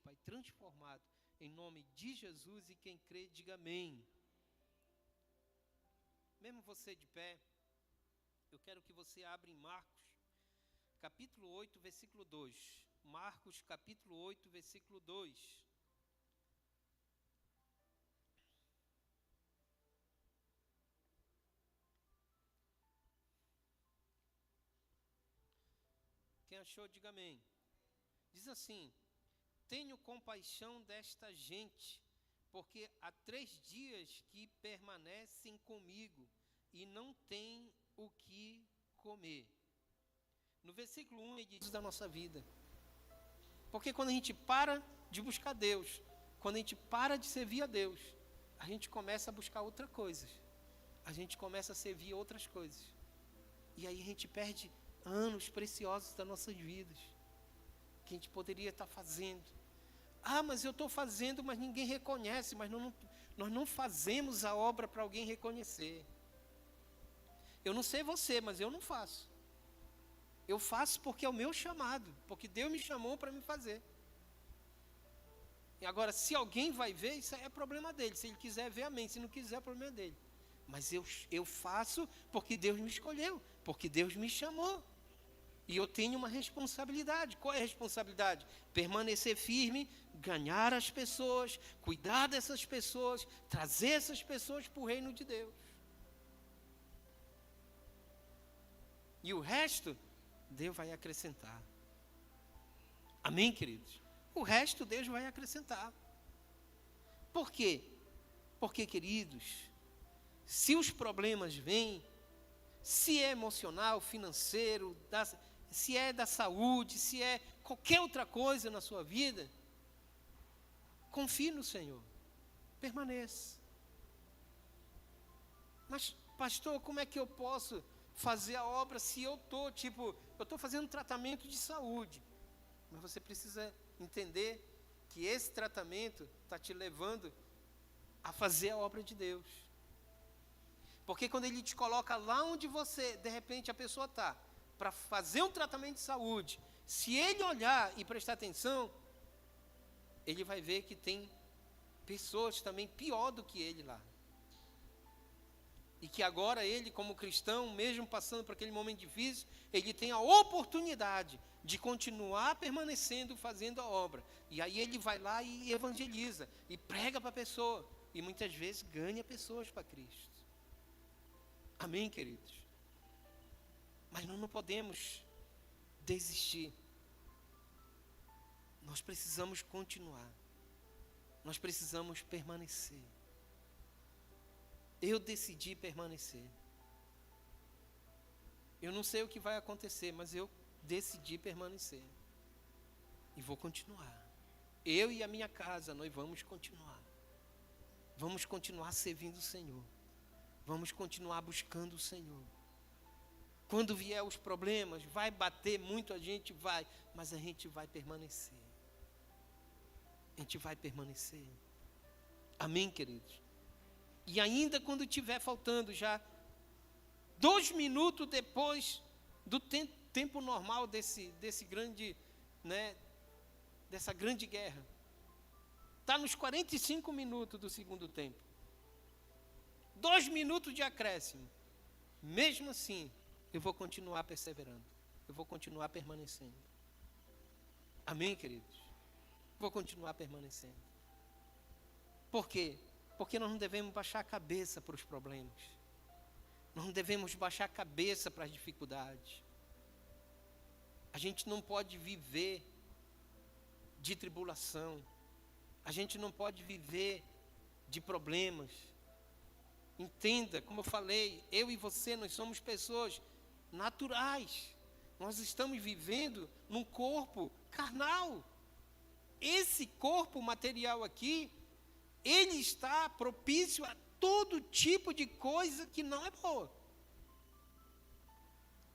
Pai, transformado, em nome de Jesus, e quem crê, diga amém. Mesmo você de pé, eu quero que você abra em Marcos, capítulo 8, versículo 2. Marcos, capítulo 8, versículo 2. Quem achou, diga amém. Diz assim: tenho compaixão desta gente, porque há 3 dias que permanecem comigo e não têm o que comer. No versículo 1 ele diz da nossa vida. Porque quando a gente para de buscar Deus, quando a gente para de servir a Deus, a gente começa a buscar outras coisas. A gente começa a servir outras coisas. E aí a gente perde anos preciosos das nossas vidas, que a gente poderia estar fazendo. Ah, mas eu estou fazendo, mas ninguém reconhece, mas nós não fazemos a obra para alguém reconhecer. Eu não sei você, mas eu não faço. Eu faço porque é o meu chamado, porque Deus me chamou para me fazer. E agora, se alguém vai ver, isso é problema dele. Se ele quiser ver, amém. Se não quiser, é problema dele. Mas eu faço porque Deus me escolheu, porque Deus me chamou. E eu tenho uma responsabilidade. Qual é a responsabilidade? Permanecer firme, ganhar as pessoas, cuidar dessas pessoas, trazer essas pessoas para o reino de Deus. E o resto, Deus vai acrescentar. Amém, queridos? O resto Deus vai acrescentar. Por quê? Porque, queridos, se os problemas vêm, se é emocional, financeiro, se é da saúde, se é qualquer outra coisa na sua vida, confie no Senhor, permaneça. Mas, pastor, como é que eu posso fazer a obra se eu estou fazendo tratamento de saúde? Mas você precisa entender que esse tratamento está te levando a fazer a obra de Deus. Porque quando Ele te coloca lá onde você, de repente a pessoa está, para fazer um tratamento de saúde, se Ele olhar e prestar atenção, Ele vai ver que tem pessoas também pior do que Ele lá. E que agora ele, como cristão, mesmo passando por aquele momento difícil, ele tem a oportunidade de continuar permanecendo, fazendo a obra. E aí ele vai lá e evangeliza, e prega para a pessoa. E muitas vezes ganha pessoas para Cristo. Amém, queridos? Mas nós não podemos desistir. Nós precisamos continuar. Nós precisamos permanecer. Eu decidi permanecer. Eu não sei o que vai acontecer, mas eu decidi permanecer. E vou continuar. Eu e a minha casa, nós vamos continuar. Vamos continuar servindo o Senhor. Vamos continuar buscando o Senhor. Quando vier os problemas, vai bater muito, a gente vai, mas a gente vai permanecer. A gente vai permanecer. Amém, queridos? E ainda quando estiver faltando já 2 minutos depois do tempo normal desse grande, dessa grande guerra, está nos 45 minutos do segundo tempo. 2 minutos de acréscimo. Mesmo assim, eu vou continuar perseverando. Eu vou continuar permanecendo. Amém, queridos? Vou continuar permanecendo. Por quê? Porque nós não devemos baixar a cabeça para os problemas. Nós não devemos baixar a cabeça para as dificuldades. A gente não pode viver de tribulação. A gente não pode viver de problemas. Entenda, como eu falei, eu e você, nós somos pessoas naturais. Nós estamos vivendo num corpo carnal. Esse corpo material aqui, ele está propício a todo tipo de coisa que não é boa.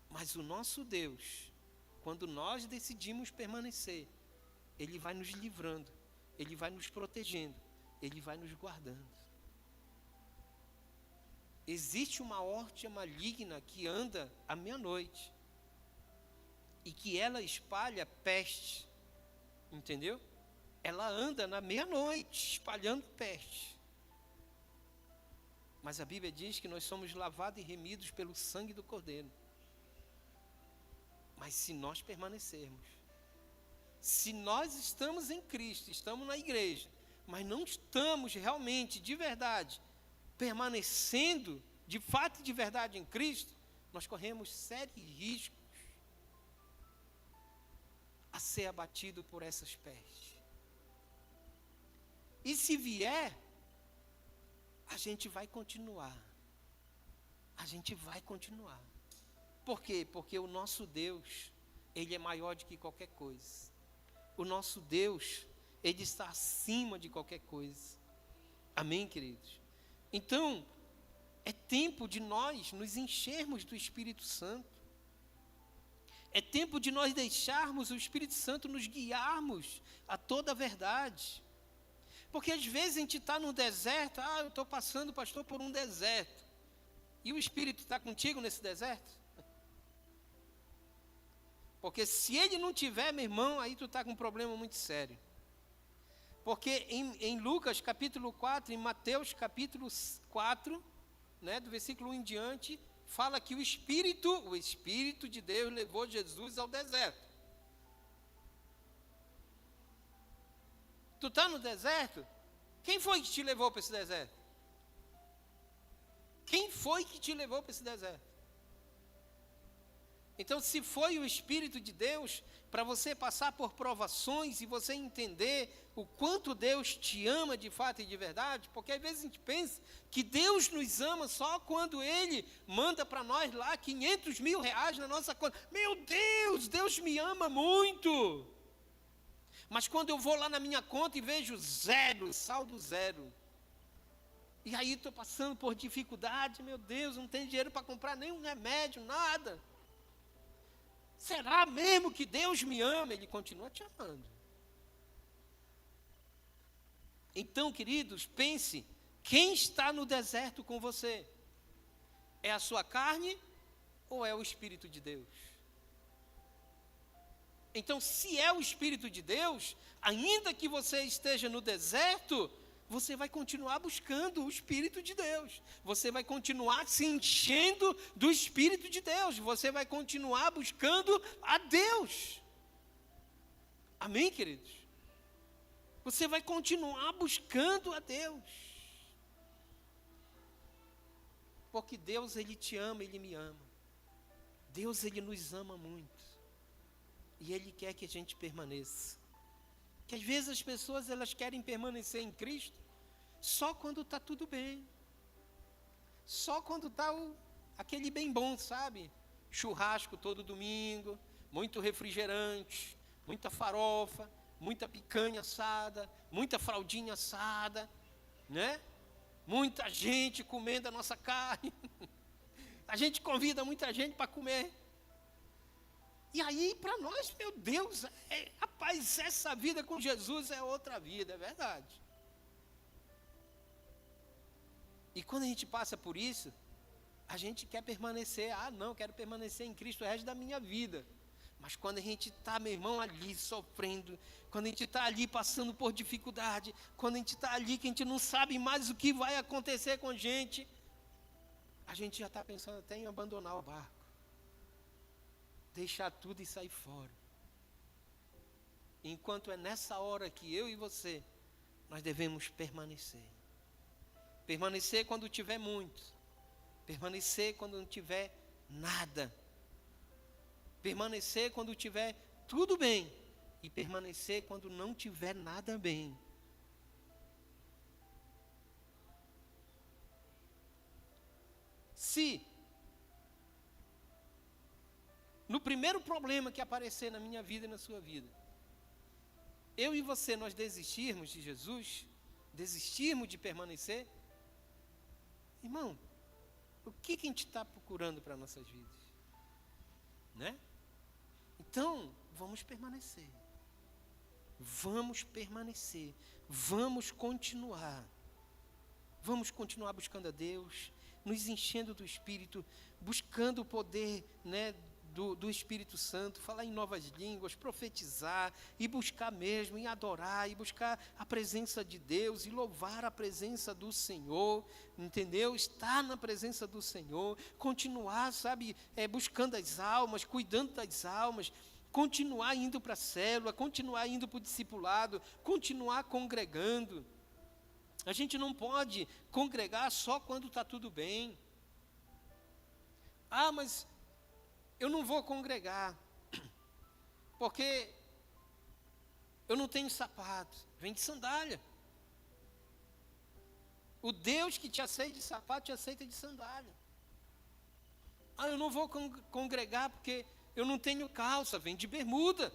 Mas o nosso Deus, quando nós decidimos permanecer, Ele vai nos livrando, Ele vai nos protegendo, Ele vai nos guardando. Existe uma horta maligna que anda à meia-noite e que ela espalha peste, entendeu? ela anda na meia-noite, espalhando peste. Mas a Bíblia diz que nós somos lavados e remidos pelo sangue do Cordeiro. Mas se nós permanecermos, se nós estamos em Cristo, estamos na igreja, mas não estamos realmente, de verdade, permanecendo, de fato e de verdade em Cristo, nós corremos sérios riscos a ser abatido por essas pestes. E se vier, a gente vai continuar. A gente vai continuar. Por quê? Porque o nosso Deus, Ele é maior do que qualquer coisa. O nosso Deus, Ele está acima de qualquer coisa. Amém, queridos? Então, é tempo de nós nos enchermos do Espírito Santo. É tempo de nós deixarmos o Espírito Santo nos guiarmos a toda a verdade. Porque às vezes a gente está no deserto, eu estou passando, pastor, por um deserto. E o Espírito está contigo nesse deserto? Porque se ele não tiver, meu irmão, aí tu está com um problema muito sério. Porque em Lucas capítulo 4, em Mateus capítulo 4, né, do versículo 1 em diante, fala que o Espírito de Deus levou Jesus ao deserto. Tu está no deserto? Quem foi que te levou para esse deserto? Quem foi que te levou para esse deserto? Então, se foi o Espírito de Deus, para você passar por provações e você entender o quanto Deus te ama de fato e de verdade, porque às vezes a gente pensa que Deus nos ama só quando Ele manda para nós lá 500 mil reais na nossa conta. Meu Deus, Deus me ama muito. Mas quando eu vou lá na minha conta e vejo zero, saldo zero, e aí estou passando por dificuldade, meu Deus, não tenho dinheiro para comprar nenhum remédio, nada. Será mesmo que Deus me ama? Ele continua te amando. Então, queridos, pense, quem está no deserto com você? É a sua carne ou é o Espírito de Deus? Então, se é o Espírito de Deus, ainda que você esteja no deserto, você vai continuar buscando o Espírito de Deus. Você vai continuar se enchendo do Espírito de Deus. Você vai continuar buscando a Deus. Amém, queridos? Você vai continuar buscando a Deus. Porque Deus, Ele te ama, Ele me ama. Deus, Ele nos ama muito. E Ele quer que a gente permaneça. Que às vezes as pessoas elas querem permanecer em Cristo só quando está tudo bem. Só quando está aquele bem bom, sabe? Churrasco todo domingo, muito refrigerante, muita farofa, muita picanha assada, muita fraldinha assada, né? Muita gente comendo a nossa carne. A gente convida muita gente para comer. E aí, para nós, meu Deus, rapaz, essa vida com Jesus é outra vida, é verdade. E quando a gente passa por isso, a gente quer permanecer, quero permanecer em Cristo o resto da minha vida. Mas quando a gente está, meu irmão, ali sofrendo, quando a gente está ali passando por dificuldade, quando a gente está ali que a gente não sabe mais o que vai acontecer com a gente já está pensando até em abandonar o barco. Deixar tudo e sair fora. Enquanto é nessa hora que eu e você, nós devemos permanecer. Permanecer quando tiver muito. Permanecer quando não tiver nada. Permanecer quando tiver tudo bem. E permanecer quando não tiver nada bem. Se no primeiro problema que aparecer na minha vida e na sua vida, eu e você, nós desistirmos de Jesus, desistirmos de permanecer, irmão, o que a gente está procurando para nossas vidas? Né? Então, vamos permanecer. Vamos permanecer. Vamos continuar. Vamos continuar buscando a Deus, nos enchendo do Espírito, buscando o poder, né, do Espírito Santo, falar em novas línguas, profetizar, e buscar mesmo, e adorar, e buscar a presença de Deus, e louvar a presença do Senhor, entendeu? Estar na presença do Senhor, continuar, sabe, buscando as almas, cuidando das almas, continuar indo para a célula, continuar indo para o discipulado, continuar congregando. A gente não pode congregar só quando está tudo bem. Ah, mas eu não vou congregar, porque eu não tenho sapato. Vem de sandália. O Deus que te aceita de sapato, te aceita de sandália. Ah, eu não vou congregar porque eu não tenho calça. Vem de bermuda.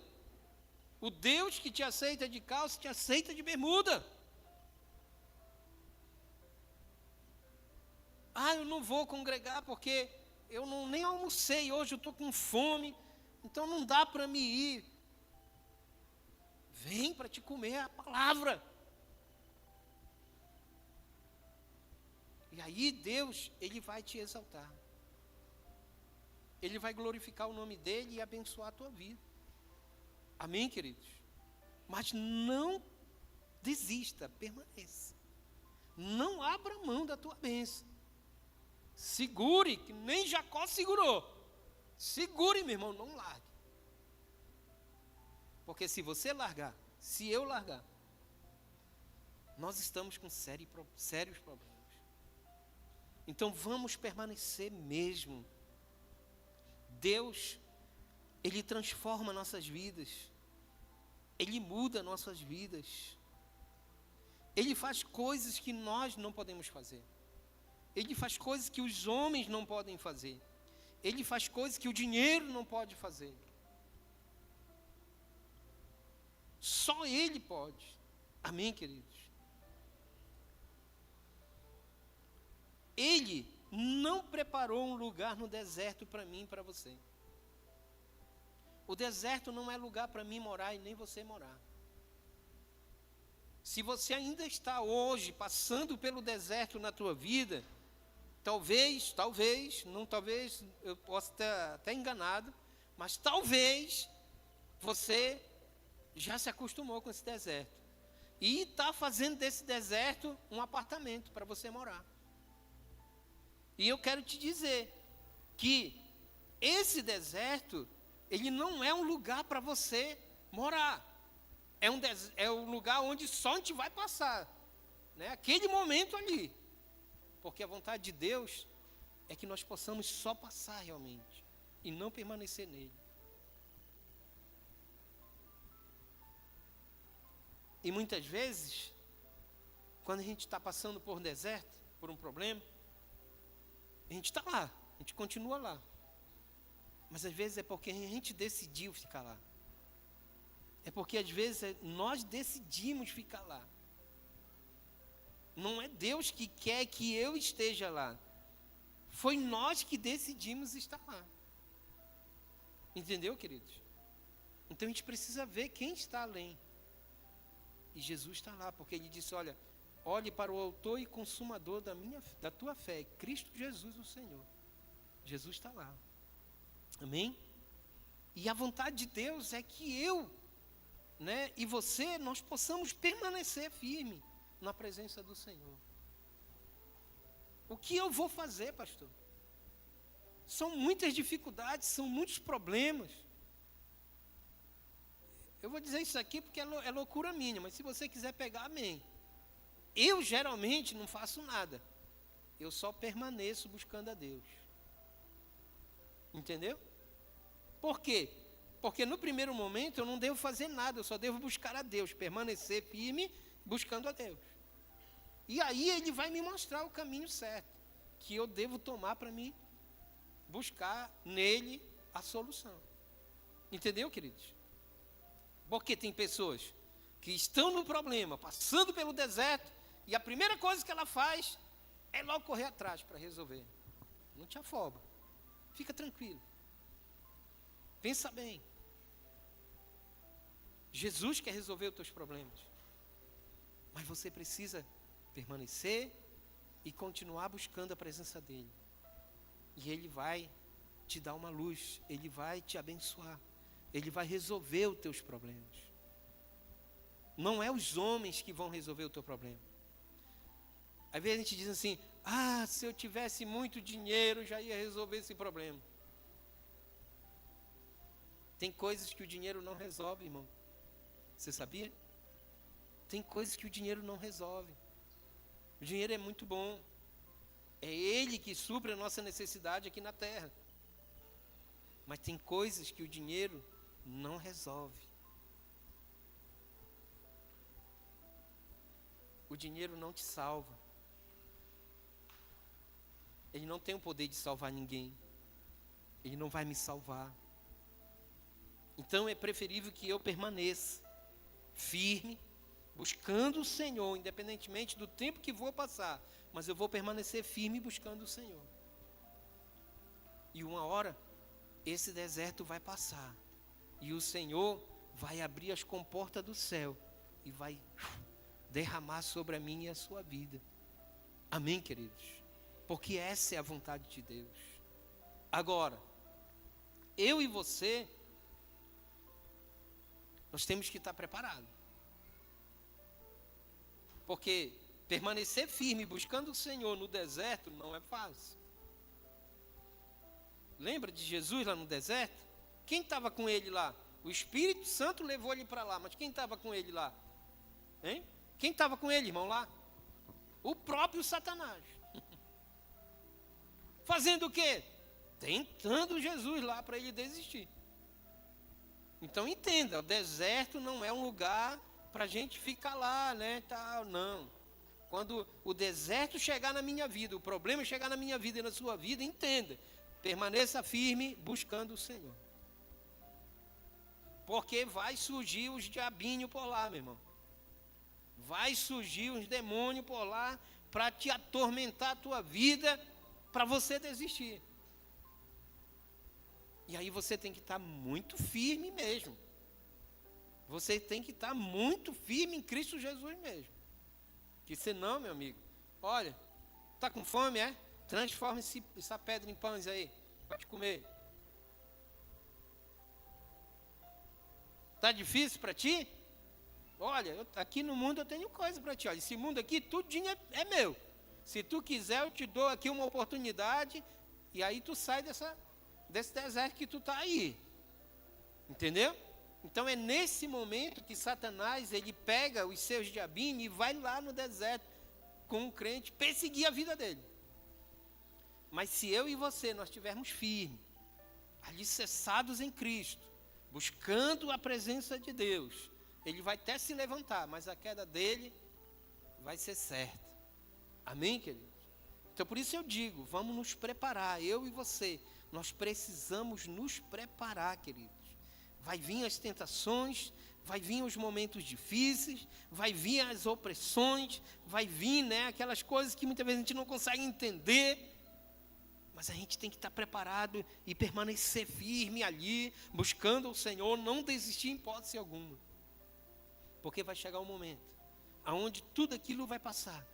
O Deus que te aceita de calça, te aceita de bermuda. Ah, eu não vou congregar porque eu nem almocei hoje, eu estou com fome, então não dá para me ir. Vem para te comer a palavra. E aí Deus, Ele vai te exaltar. Ele vai glorificar o nome dEle e abençoar a tua vida. Amém, queridos? Mas não desista, permaneça. Não abra mão da tua bênção. Segure, que nem Jacó segurou. Segure, meu irmão, não largue. Porque se você largar, se eu largar, nós estamos com sérios problemas. Então vamos permanecer mesmo. Deus, Ele transforma nossas vidas. Ele muda nossas vidas. Ele faz coisas que nós não podemos fazer. Ele faz coisas que os homens não podem fazer. Ele faz coisas que o dinheiro não pode fazer. Só Ele pode. Amém, queridos? Ele não preparou um lugar no deserto para mim e para você. O deserto não é lugar para mim morar e nem você morar. Se você ainda está hoje passando pelo deserto na tua vida, talvez, eu possa estar até enganado, mas talvez você já se acostumou com esse deserto. E está fazendo desse deserto um apartamento para você morar. E eu quero te dizer que esse deserto, ele não é um lugar para você morar. É um lugar onde só a gente vai passar, né? Aquele momento ali. Porque a vontade de Deus é que nós possamos só passar realmente e não permanecer nele. E muitas vezes, quando a gente está passando por um deserto, por um problema, a gente está lá, a gente continua lá. Mas às vezes é porque a gente decidiu ficar lá. É porque às vezes nós decidimos ficar lá. Não é Deus que quer que eu esteja lá. Foi nós que decidimos estar lá. Entendeu, queridos? Então a gente precisa ver quem está além. E Jesus está lá, porque Ele disse, olhe para o autor e consumador da tua fé, Cristo Jesus o Senhor. Jesus está lá. Amém? E a vontade de Deus é que eu, e você, nós possamos permanecer firme na presença do Senhor. O que eu vou fazer, pastor? São muitas dificuldades, são muitos problemas. Eu vou dizer isso aqui porque é loucura minha, mas se você quiser pegar, amém. Eu geralmente não faço nada. Eu só permaneço buscando a Deus. Entendeu? Por quê? Porque no primeiro momento eu não devo fazer nada, eu só devo buscar a Deus, permanecer firme buscando a Deus. E aí Ele vai me mostrar o caminho certo, que eu devo tomar para mim buscar nele a solução. Entendeu, queridos? Porque tem pessoas que estão no problema, passando pelo deserto, e a primeira coisa que ela faz é logo correr atrás para resolver. Não te afoba. Fica tranquilo. Pensa bem. Jesus quer resolver os teus problemas. Mas você precisa permanecer e continuar buscando a presença dEle. E Ele vai te dar uma luz, Ele vai te abençoar, Ele vai resolver os teus problemas. Não é os homens que vão resolver o teu problema. Às vezes a gente diz assim, se eu tivesse muito dinheiro, já ia resolver esse problema. Tem coisas que o dinheiro não resolve, irmão. Você sabia? Tem coisas que o dinheiro não resolve. O dinheiro é muito bom. É ele que supre a nossa necessidade aqui na terra. Mas tem coisas que o dinheiro não resolve. O dinheiro não te salva. Ele não tem o poder de salvar ninguém. Ele não vai me salvar. Então é preferível que eu permaneça firme, buscando o Senhor, independentemente do tempo que vou passar. Mas eu vou permanecer firme buscando o Senhor. E uma hora, esse deserto vai passar. E o Senhor vai abrir as comportas do céu. E vai derramar sobre a minha e a sua vida. Amém, queridos? Porque essa é a vontade de Deus. Agora, eu e você, nós temos que estar preparados. Porque permanecer firme buscando o Senhor no deserto não é fácil. Lembra de Jesus lá no deserto? Quem estava com ele lá? O Espírito Santo levou ele para lá, mas quem estava com ele lá? Hein? Quem estava com ele, irmão, lá? O próprio Satanás. Fazendo o quê? Tentando Jesus lá para ele desistir. Então entenda, o deserto não é um lugar para a gente ficar lá, né, tal, não. Quando o deserto chegar na minha vida, o problema chegar na minha vida e na sua vida, entenda, permaneça firme buscando o Senhor. Porque vai surgir os diabinhos por lá, meu irmão. Vai surgir os demônios por lá para te atormentar a tua vida, para você desistir. E aí você tem que estar muito firme mesmo. Você tem que estar muito firme em Cristo Jesus mesmo. Que senão, meu amigo, olha, está com fome, é? Transforma essa pedra em pães aí, pode comer. Está difícil para ti? Olha, aqui no mundo eu tenho coisa para ti. Olha, esse mundo aqui, tudinho é meu. Se tu quiser, eu te dou aqui uma oportunidade, e aí tu sai desse deserto que tu está aí. Entendeu? Então é nesse momento que Satanás, ele pega os seus diabinhos e vai lá no deserto com o crente perseguir a vida dele. Mas se eu e você, nós estivermos firmes, alicerçados em Cristo, buscando a presença de Deus, ele vai até se levantar, mas a queda dele vai ser certa. Amém, queridos? Então por isso eu digo, vamos nos preparar, eu e você, nós precisamos nos preparar, queridos. Vai vir as tentações, vai vir os momentos difíceis, vai vir as opressões, vai vir, né, aquelas coisas que muitas vezes a gente não consegue entender, mas a gente tem que estar preparado e permanecer firme ali, buscando o Senhor, não desistir em hipótese alguma, porque vai chegar um momento onde tudo aquilo vai passar,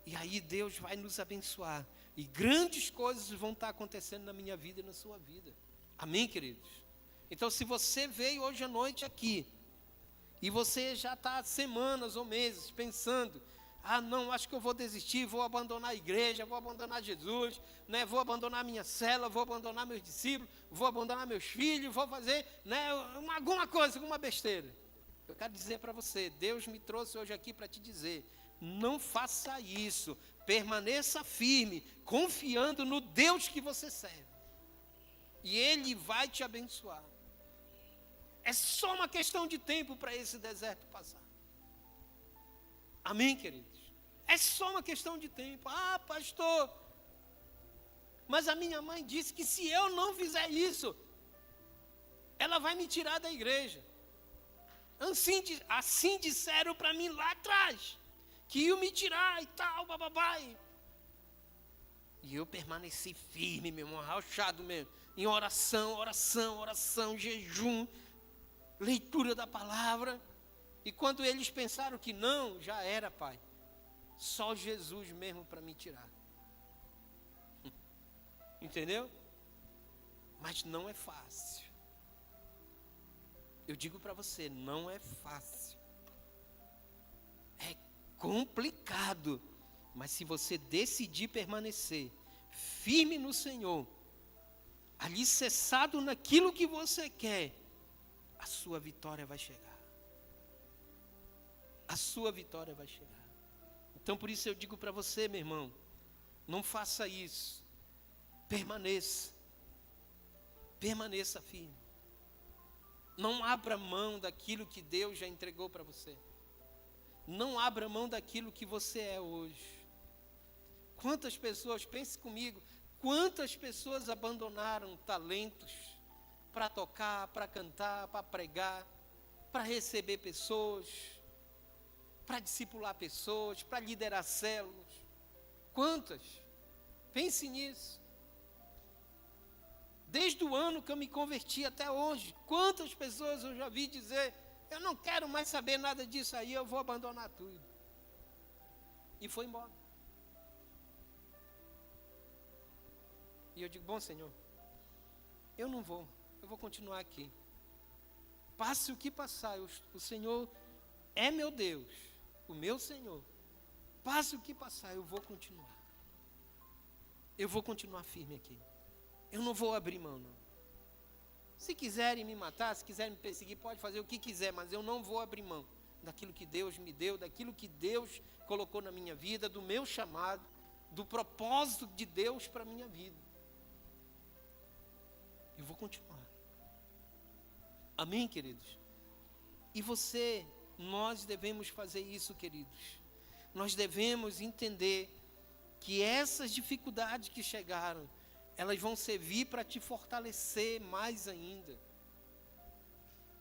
e aí Deus vai nos abençoar, e grandes coisas vão estar acontecendo na minha vida e na sua vida. Amém, queridos? Então, se você veio hoje à noite aqui, e você já está há semanas ou meses pensando, não, acho que eu vou desistir, vou abandonar a igreja, vou abandonar Jesus, né, vou abandonar minha célula, vou abandonar meus discípulos, vou abandonar meus filhos, vou fazer, né, alguma coisa, alguma besteira. Eu quero dizer para você, Deus me trouxe hoje aqui para te dizer, não faça isso, permaneça firme, confiando no Deus que você serve, e Ele vai te abençoar. É só uma questão de tempo para esse deserto passar. Amém, queridos? É só uma questão de tempo. Pastor, mas a minha mãe disse que se eu não fizer isso, ela vai me tirar da igreja. Assim disseram para mim lá atrás, que iam me tirar e tal, bababá. E eu permaneci firme, meu irmão, arrochado mesmo, em oração, jejum, leitura da palavra. E quando eles pensaram que não, já era, pai, só Jesus mesmo para me tirar. Entendeu? Mas não é fácil. Eu digo para você, não é fácil. É complicado. Mas se você decidir permanecer firme no Senhor, alicerçado naquilo que você quer, a sua vitória vai chegar. A sua vitória vai chegar. Então por isso eu digo para você, meu irmão, não faça isso. Permaneça. Permaneça firme. Não abra mão daquilo que Deus já entregou para você. Não abra mão daquilo que você é hoje. Quantas pessoas, pense comigo, quantas pessoas abandonaram talentos para tocar, para cantar, para pregar, para receber pessoas, para discipular pessoas, para liderar células. Quantas? Pense nisso. Desde o ano que eu me converti até hoje, quantas pessoas eu já vi dizer, eu não quero mais saber nada disso aí, eu vou abandonar tudo. E foi embora. E eu digo, bom Senhor, eu não vou, eu vou continuar aqui. Passe o que passar, o Senhor é meu Deus, o meu Senhor. Passe o que passar, eu vou continuar. Eu vou continuar firme aqui. Eu não vou abrir mão, não. Se quiserem me matar, se quiserem me perseguir, pode fazer o que quiser, mas eu não vou abrir mão daquilo que Deus me deu, daquilo que Deus colocou na minha vida, do meu chamado, do propósito de Deus para a minha vida. Eu vou continuar. Amém, queridos? E você, nós devemos fazer isso, queridos. Nós devemos entender que essas dificuldades que chegaram, elas vão servir para te fortalecer mais ainda.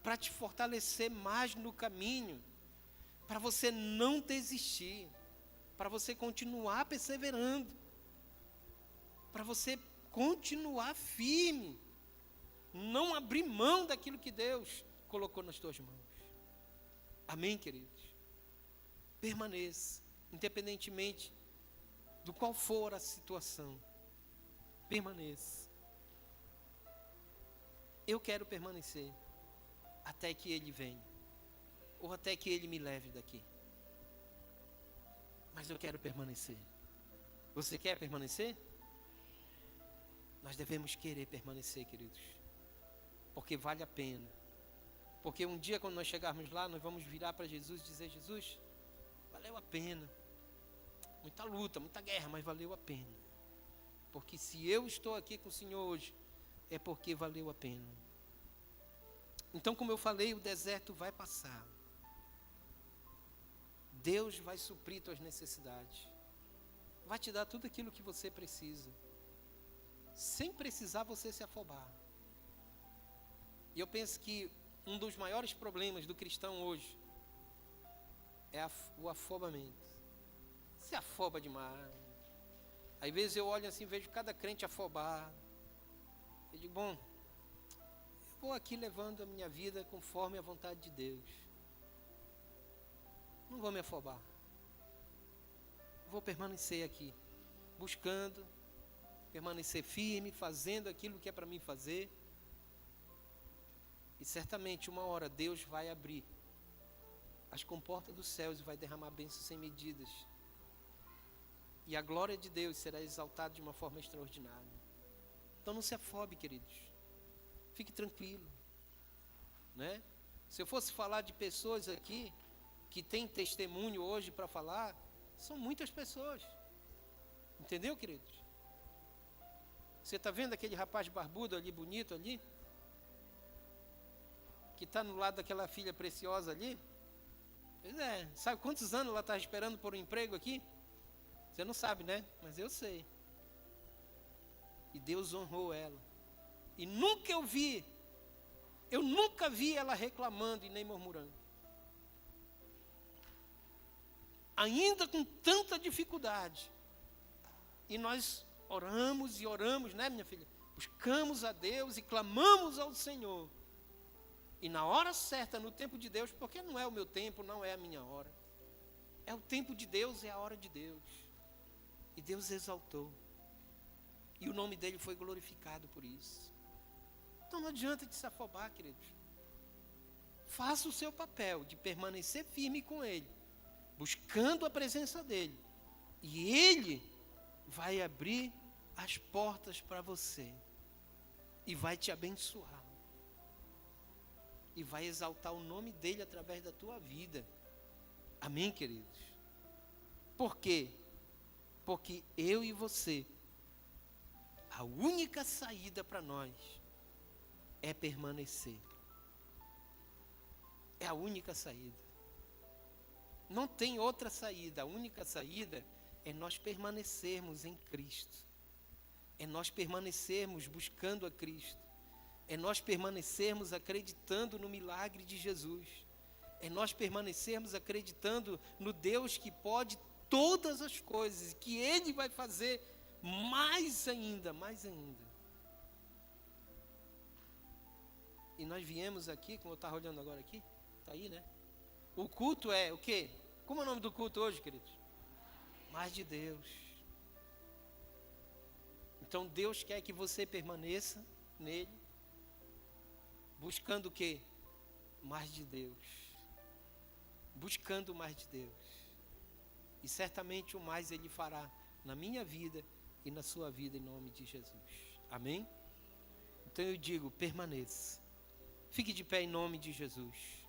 Para te fortalecer mais no caminho. Para você não desistir. Para você continuar perseverando. Para você continuar firme. Não abrir mão daquilo que Deus colocou nas tuas mãos. Amém, queridos? Permaneça, independentemente do qual for a situação. Permaneça. Eu quero permanecer até que Ele venha, ou até que Ele me leve daqui. Mas eu quero permanecer. Você quer permanecer? Nós devemos querer permanecer, queridos, porque vale a pena. Porque um dia, quando nós chegarmos lá, nós vamos virar para Jesus e dizer, Jesus, valeu a pena. Muita luta, muita guerra, mas valeu a pena. Porque se eu estou aqui com o Senhor hoje, é porque valeu a pena. Então, como eu falei, o deserto vai passar. Deus vai suprir tuas necessidades. Vai te dar tudo aquilo que você precisa. Sem precisar você se afobar. E eu penso que um dos maiores problemas do cristão hoje é o afobamento. Se afoba demais. Às vezes eu olho assim, vejo cada crente afobado. Eu digo, bom, eu vou aqui levando a minha vida conforme a vontade de Deus. Não vou me afobar. Vou permanecer aqui, buscando, permanecer firme, fazendo aquilo que é para mim fazer. E certamente uma hora Deus vai abrir as comportas dos céus e vai derramar bênçãos sem medidas. E a glória de Deus será exaltada de uma forma extraordinária. Então não se afobe, queridos. Fique tranquilo, né? Se eu fosse falar de pessoas aqui que têm testemunho hoje para falar, são muitas pessoas. Entendeu, queridos? Você está vendo aquele rapaz barbudo ali, bonito ali? Que está no lado daquela filha preciosa ali? Pois é, sabe quantos anos ela está esperando por um emprego aqui? Você não sabe, né? Mas eu sei. E Deus honrou ela. E eu nunca vi ela reclamando e nem murmurando. Ainda com tanta dificuldade. E nós oramos e oramos, né, minha filha? Buscamos a Deus e clamamos ao Senhor. E na hora certa, no tempo de Deus, porque não é o meu tempo, não é a minha hora. É o tempo de Deus, é a hora de Deus. E Deus exaltou. E o nome dele foi glorificado por isso. Então não adianta de se afobar, queridos. Faça o seu papel de permanecer firme com Ele, buscando a presença dEle. E Ele vai abrir as portas para você. E vai te abençoar. E vai exaltar o nome dEle através da tua vida. Amém, queridos? Por quê? Porque eu e você, a única saída para nós é permanecer. É a única saída. Não tem outra saída. A única saída é nós permanecermos em Cristo. É nós permanecermos buscando a Cristo. É nós permanecermos acreditando no milagre de Jesus. É nós permanecermos acreditando no Deus que pode todas as coisas, que Ele vai fazer mais ainda, mais ainda. E nós viemos aqui, como eu estava olhando agora aqui, está aí, né? O culto é o quê? Como é o nome do culto hoje, queridos? Mais de Deus. Então Deus quer que você permaneça nele, buscando o quê? Mais de Deus. Buscando mais de Deus. E certamente o mais Ele fará na minha vida e na sua vida, em nome de Jesus. Amém? Então eu digo, permaneça. Fique de pé em nome de Jesus.